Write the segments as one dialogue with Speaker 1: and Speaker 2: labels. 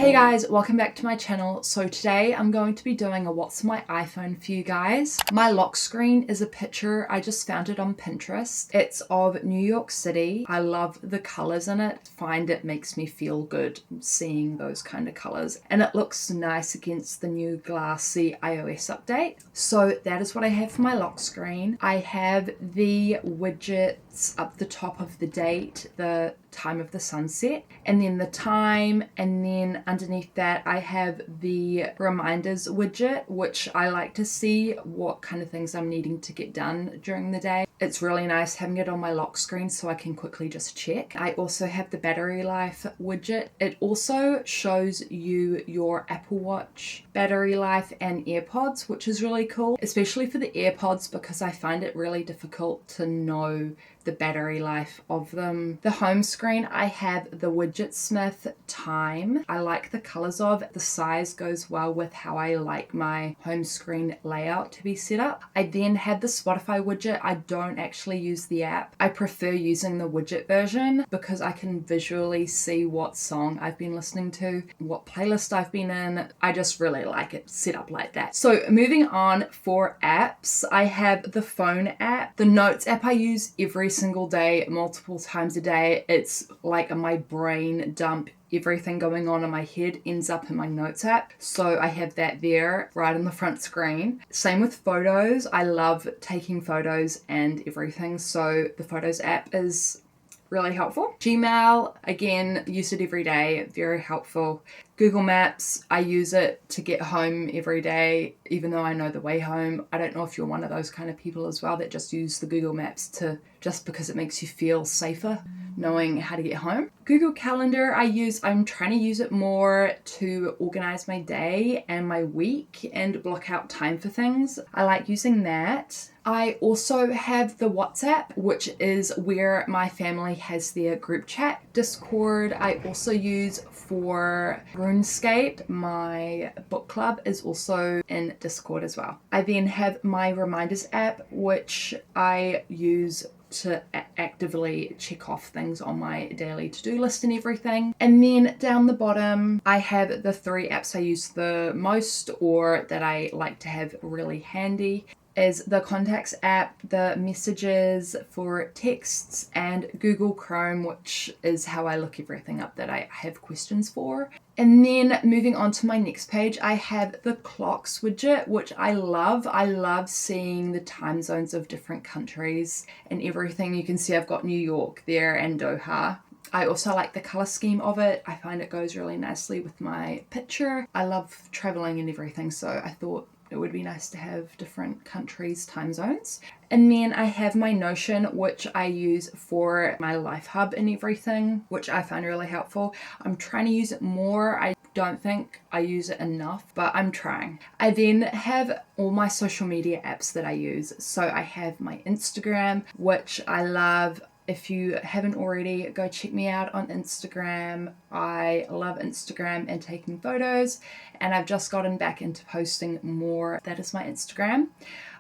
Speaker 1: Hey guys, welcome back to my channel. So today I'm going to be doing a what's my iPhone for you guys. My lock screen is a picture. I just found it on Pinterest. It's of New York City. I love the colors in it. Find it makes me feel good seeing those kind of colors. And it looks nice against the new glassy iOS update. So that is what I have for my lock screen. I have the widgets up the top of the date, the time of the sunset, and then the time, and then underneath that I have the reminders widget, which I like to see what kind of things I'm needing to get done during the day. It's really nice having it on my lock screen so I can quickly just check. I also have the battery life widget. It also shows you your Apple Watch battery life and AirPods, which is really cool, especially for the AirPods because I find it really difficult to know the battery life of them. The home screen, I have the Widgetsmith time. I like the colors of. The size goes well with how I like my home screen layout to be set up. I then have the Spotify widget. I don't actually use the app. I prefer using the widget version because I can visually see what song I've been listening to, what playlist I've been in. I just really like it set up like that. So moving on for apps, I have the phone app. The notes app I use every single day, multiple times a day. It's like my brain dump. Everything going on in my head ends up in my notes app. So I have that there right on the front screen. Same with photos. I love taking photos and everything. So the photos app is really helpful. Gmail, again, use it every day. Very helpful. Google Maps, I use it to get home every day, even though I know the way home. I don't know if you're one of those kind of people as well that just use the Google Maps just because it makes you feel safer knowing how to get home. Google Calendar, I'm trying to use it more to organize my day and my week and block out time for things. I like using that. I also have the WhatsApp, which is where my family has their group chat. Discord, I also use for RuneScape. My book club is also in Discord as well. I then have my reminders app, which I use to actively check off things on my daily to-do list and everything. And then down the bottom, I have the 3 apps I use the most or that I like to have really handy is the Contacts app, the Messages for texts, and Google Chrome, which is how I look everything up that I have questions for. And then moving on to my next page, I have the clocks widget, which I love. I love seeing the time zones of different countries and everything. You can see I've got New York there and Doha. I also like the color scheme of it. I find it goes really nicely with my picture. I love traveling and everything, so I thought it would be nice to have different countries' time zones. And then I have my Notion, which I use for my Life Hub and everything, which I find really helpful. I'm trying to use it more. I don't think I use it enough, but I'm trying. I then have all my social media apps that I use. So I have my Instagram, which I love. If you haven't already, go check me out on Instagram. I love Instagram and taking photos, and I've just gotten back into posting more. That is my Instagram.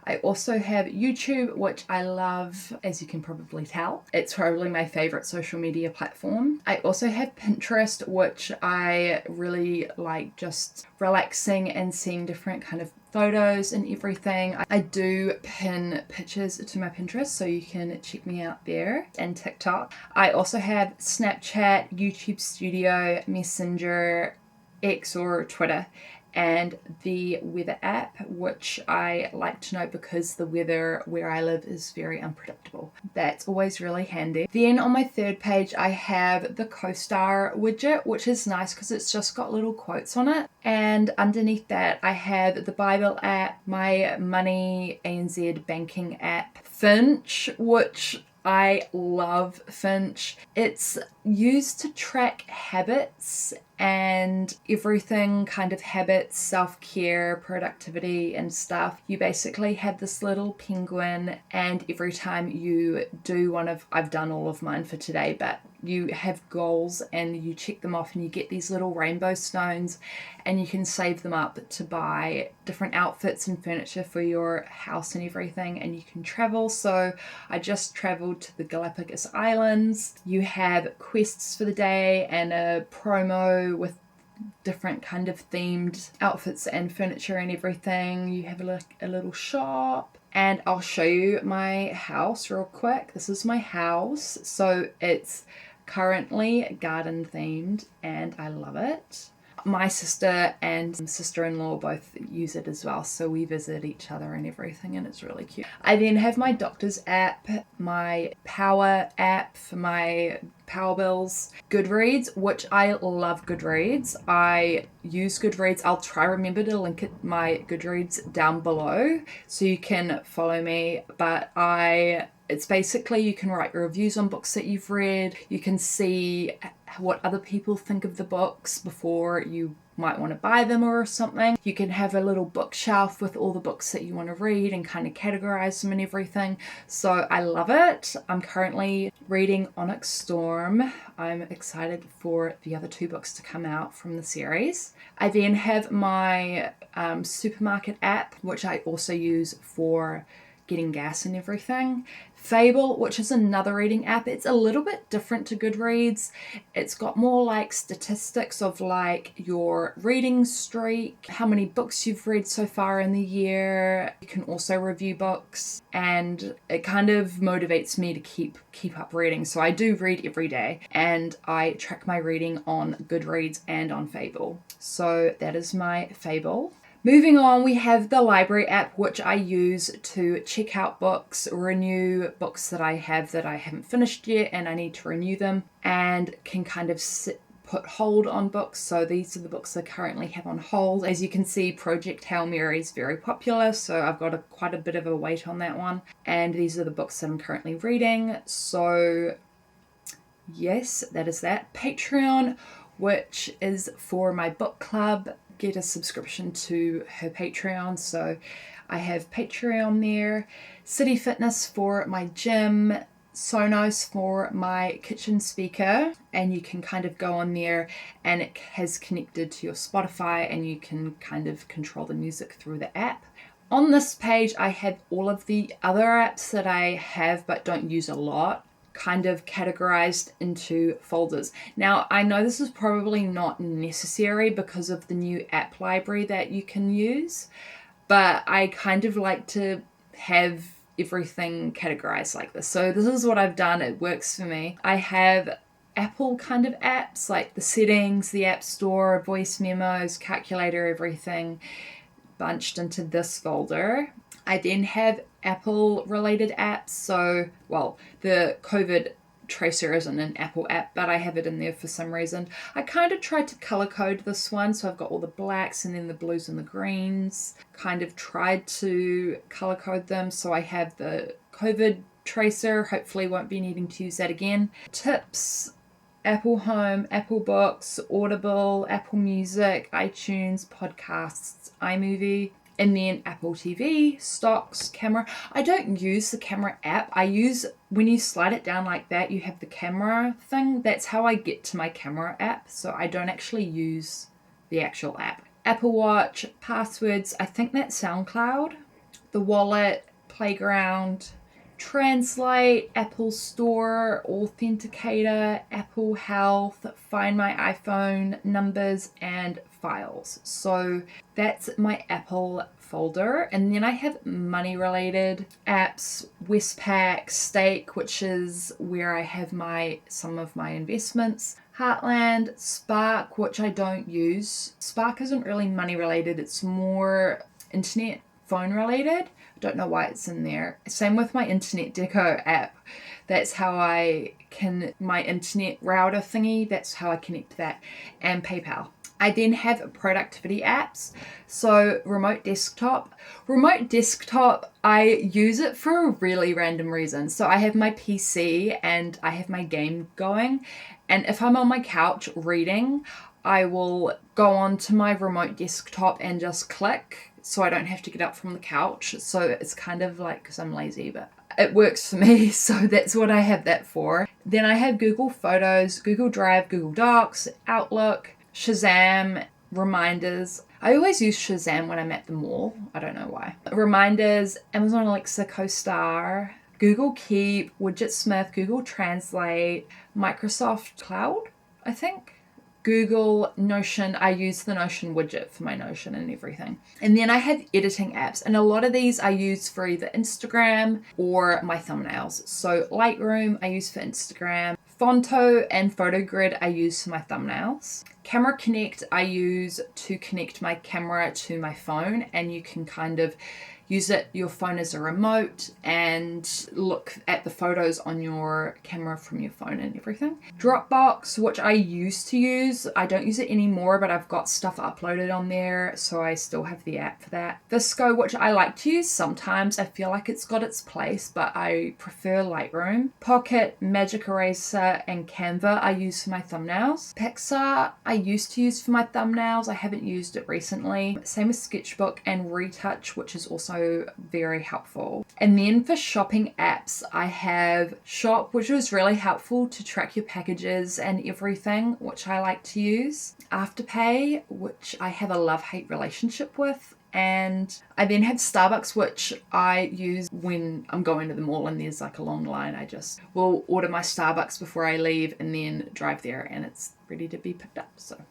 Speaker 1: I also have YouTube, which I love, as you can probably tell. It's probably my favorite social media platform. I also have Pinterest, which I really like just relaxing and seeing different kind of photos and everything. I do pin pictures to my Pinterest, so you can check me out there, and TikTok. I also have Snapchat, YouTube Studio, Messenger, X or Twitter, and the weather app, which I like to know because the weather where I live is very unpredictable. That's always really handy. Then on my third page, I have the CoStar widget, which is nice because it's just got little quotes on it. And underneath that, I have the Bible app, my Money ANZ banking app, Finch, which I love Finch. It's used to track habits and everything, kind of habits, self-care, productivity and stuff. You basically have this little penguin, and every time you do I've done all of mine for today, but you have goals and you check them off and you get these little rainbow stones, and you can save them up to buy different outfits and furniture for your house and everything, and you can travel. So I just traveled to the Galapagos Islands. You have quests for the day and a promo with different kind of themed outfits and furniture and everything. You have a little shop. And I'll show you my house real quick. This is my house. So it's currently garden themed and I love it. My sister and sister-in-law both use it as well, so we visit each other and everything, and it's really cute. I then have my doctor's app, my power app for my power bills, Goodreads, which I love Goodreads. I use Goodreads. I'll try remember to link my Goodreads down below so you can follow me, but it's basically you can write your reviews on books that you've read. You can see what other people think of the books before you might want to buy them or something. You can have a little bookshelf with all the books that you want to read and kind of categorize them and everything. So I love it. I'm currently reading Onyx Storm. I'm excited for the other 2 books to come out from the series. I then have my supermarket app, which I also use for getting gas and everything. Fable, which is another reading app. It's a little bit different to Goodreads. It's got more like statistics of like your reading streak, how many books you've read so far in the year. You can also review books, and it kind of motivates me to keep up reading. So I do read every day, and I track my reading on Goodreads and on Fable. So that is my Fable. Moving on, we have the library app, which I use to check out books, renew books that I haven't finished yet and I need to renew them, and can kind of put hold on books. So these are the books I currently have on hold. As you can see, Project Hail Mary is very popular, so I've got quite a bit of a weight on that one. And these are the books that I'm currently reading. So yes, that is that. Patreon, which is for my book club. Get a subscription to her Patreon, so I have Patreon there. City Fitness for my gym, Sonos for my kitchen speaker, and you can kind of go on there and it has connected to your Spotify and you can kind of control the music through the app. On this page I have all of the other apps that I have but don't use a lot, kind of categorized into folders. Now, I know this is probably not necessary because of the new app library that you can use, but I kind of like to have everything categorized like this. So this is what I've done. It works for me. I have Apple kind of apps like the settings, the App Store, voice memos, calculator, everything bunched into this folder. I then have Apple related apps. So, well, the COVID tracer isn't an Apple app, but I have it in there for some reason. I kind of tried to color code this one. So I've got all the blacks and then the blues and the greens. Kind of tried to color code them. So I have the COVID tracer. Hopefully won't be needing to use that again. Tips, Apple Home, Apple Books, Audible, Apple Music, iTunes, Podcasts, iMovie. And then Apple TV, stocks, camera. I don't use the camera app. I use, when you slide it down like that, you have the camera thing. That's how I get to my camera app. So I don't actually use the actual app. Apple Watch, passwords, I think that's SoundCloud. The wallet, Playground, Translate, Apple Store, Authenticator, Apple Health, Find My iPhone, Numbers, and Files. So that's my Apple folder. And then I have money related apps, Westpac, Stake, which is where I have some of my investments, Heartland, Spark, which I don't use. Spark isn't really money related, it's more internet phone related. I don't know why it's in there. Same with my Internet Deco app. That's how my internet router thingy, that's how I connect to that, and PayPal. I then have productivity apps. So remote desktop. Remote desktop, I use it for a really random reason. So I have my PC and I have my game going. And if I'm on my couch reading, I will go on to my remote desktop and just click so I don't have to get up from the couch. So it's kind of like, because I'm lazy, but it works for me. So that's what I have that for. Then I have Google Photos, Google Drive, Google Docs, Outlook, Shazam, reminders. I always use Shazam when I'm at the mall. I don't know why. Reminders, Amazon Alexa, CoStar, Google Keep, Widgetsmith, Google Translate, Microsoft Cloud, I think. Google, Notion. I use the Notion widget for my Notion and everything. And then I have editing apps, and a lot of these I use for either Instagram or my thumbnails. So Lightroom I use for Instagram. Fonto and PhotoGrid I use for my thumbnails. Camera Connect I use to connect my camera to my phone, and you can kind of use your phone as a remote and look at the photos on your camera from your phone and everything. Dropbox, which I used to use. I don't use it anymore, but I've got stuff uploaded on there, so I still have the app for that. Visco, which I like to use sometimes. I feel like it's got its place, but I prefer Lightroom. Pocket, Magic Eraser, and Canva I use for my thumbnails. Pixar I used to use for my thumbnails. I haven't used it recently. Same as Sketchbook and Retouch, which is also very helpful. And then for shopping apps, I have Shop, which was really helpful to track your packages and everything, which I like to use. Afterpay, which I have a love-hate relationship with. And I then have Starbucks, which I use when I'm going to the mall and there's like a long line. I just will order my Starbucks before I leave and then drive there and it's ready to be picked up. So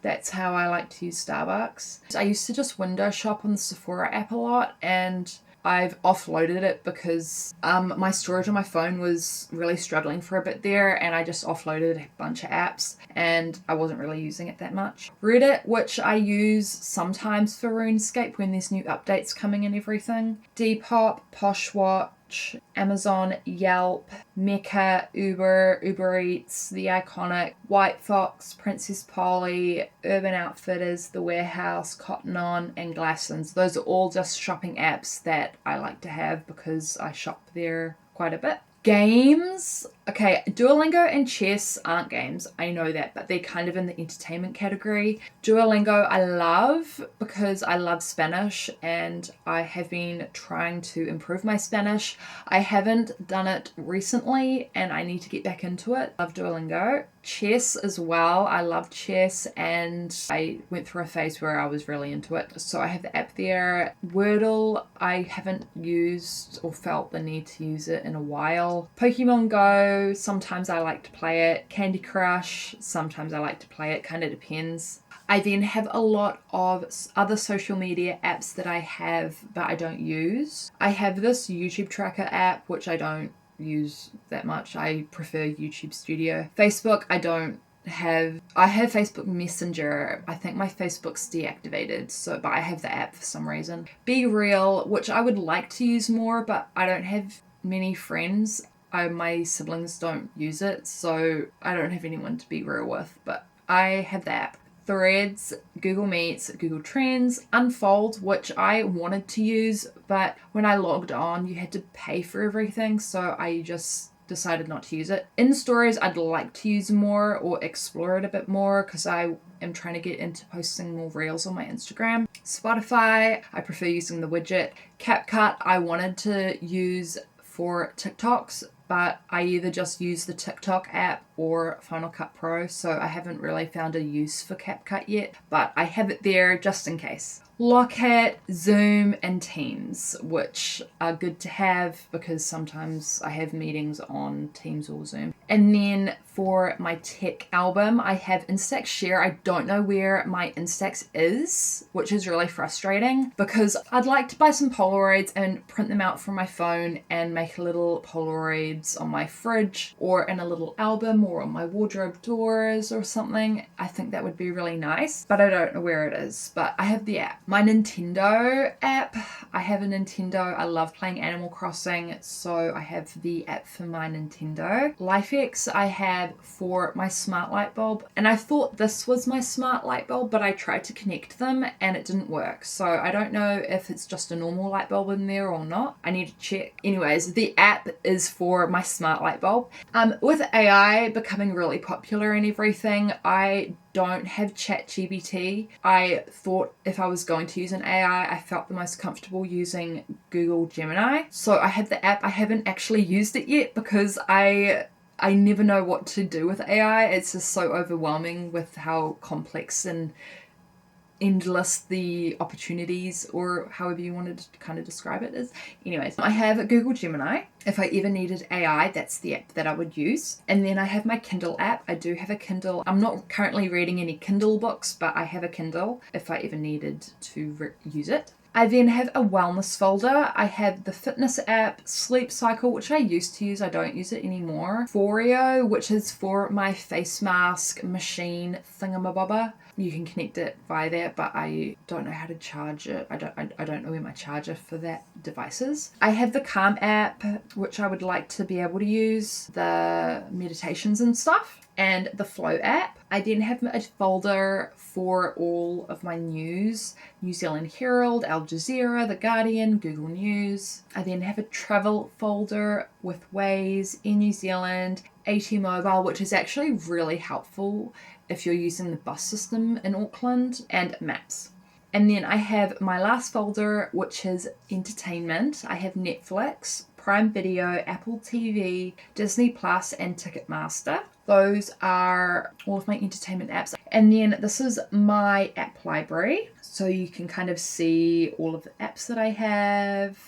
Speaker 1: that's how I like to use Starbucks. I used to just window shop on the Sephora app a lot, and I've offloaded it because my storage on my phone was really struggling for a bit there, and I just offloaded a bunch of apps and I wasn't really using it that much. Reddit, which I use sometimes for RuneScape when there's new updates coming and everything. Depop, Poshwatch, Amazon, Yelp, Mecca, Uber Eats, The Iconic, White Fox, Princess Polly, Urban Outfitters, The Warehouse, Cotton On, and Glassons. Those are all just shopping apps that I like to have because I shop there quite a bit. Games. Okay, Duolingo and chess aren't games, I know that, but they're kind of in the entertainment category. Duolingo I love because I love Spanish and I have been trying to improve my Spanish. I haven't done it recently and I need to get back into it. Love Duolingo. Chess as well. I love chess and I went through a phase where I was really into it. So I have the app there. Wordle, I haven't used or felt the need to use it in a while. Pokemon Go, sometimes I like to play it. Candy Crush, sometimes I like to play it, kind of depends. I then have a lot of other social media apps that I have but I don't use. I have this YouTube tracker app which I don't use that much. I prefer YouTube Studio. Facebook, I have Facebook Messenger. I think my Facebook's deactivated, but I have the app for some reason. Be Real, which I would like to use more, but I don't have many friends. My siblings don't use it, so I don't have anyone to be real with, but I have the app. Threads, Google Meets, Google Trends, Unfold, which I wanted to use, but when I logged on, you had to pay for everything, so I just decided not to use it. In Stories, I'd like to use more or explore it a bit more because I am trying to get into posting more reels on my Instagram. Spotify, I prefer using the widget. CapCut, I wanted to use for TikToks, but I either just use the TikTok app or Final Cut Pro, so I haven't really found a use for CapCut yet, but I have it there just in case. Lockhat, Zoom, and Teams, which are good to have because sometimes I have meetings on Teams or Zoom. And then for my tech album, I have Instax Share. I don't know where my Instax is, which is really frustrating because I'd like to buy some Polaroids and print them out from my phone and make little Polaroids on my fridge or in a little album or on my wardrobe doors or something. I think that would be really nice, but I don't know where it is, but I have the app. My Nintendo app, I have a Nintendo. I love playing Animal Crossing, so I have the app for my Nintendo. LifeX I have for my smart light bulb, and I thought this was my smart light bulb, but I tried to connect them and it didn't work. So I don't know if it's just a normal light bulb in there or not. I need to check. Anyways, the app is for my smart light bulb. With AI becoming really popular and everything, I don't have ChatGPT. I thought if I was going to use an AI, I felt the most comfortable using Google Gemini. So I have the app. I haven't actually used it yet because I never know what to do with AI. It's just so overwhelming with how complex and endless the opportunities, or however you wanted to kind of describe it is. Anyways, I have Google Gemini. If I ever needed AI, that's the app that I would use. And then I have my Kindle app. I do have a Kindle. I'm not currently reading any Kindle books, but I have a Kindle if I ever needed to use it. I then have a wellness folder. I have the fitness app, Sleep Cycle, which I used to use. I don't use it anymore. Foreo, which is for my face mask machine thingamabobber. You can connect it via there, but I don't know how to charge it. I don't know where my charger for that device is. I have the Calm app, which I would like to be able to use the meditations and stuff, and the Flow app. I then have a folder for all of my news: New Zealand Herald, Al Jazeera, The Guardian, Google News. I then have a travel folder with Waze in New Zealand, AT Mobile, which is actually really helpful if you're using the bus system in Auckland, and Maps. And then I have my last folder, which is entertainment. I have Netflix, Prime Video, Apple TV, Disney Plus, and Ticketmaster. Those are all of my entertainment apps. And then this is my app library. So you can kind of see all of the apps that I have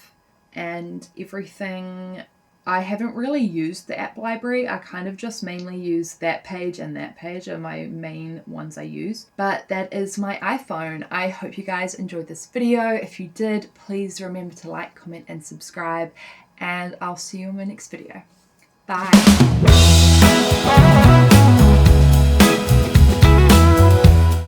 Speaker 1: and everything. I haven't really used the app library. I kind of just mainly use that page and that page are my main ones I use. But that is my iPhone. I hope you guys enjoyed this video. If you did, please remember to like, comment, and subscribe. And I'll see you in my next video. Bye.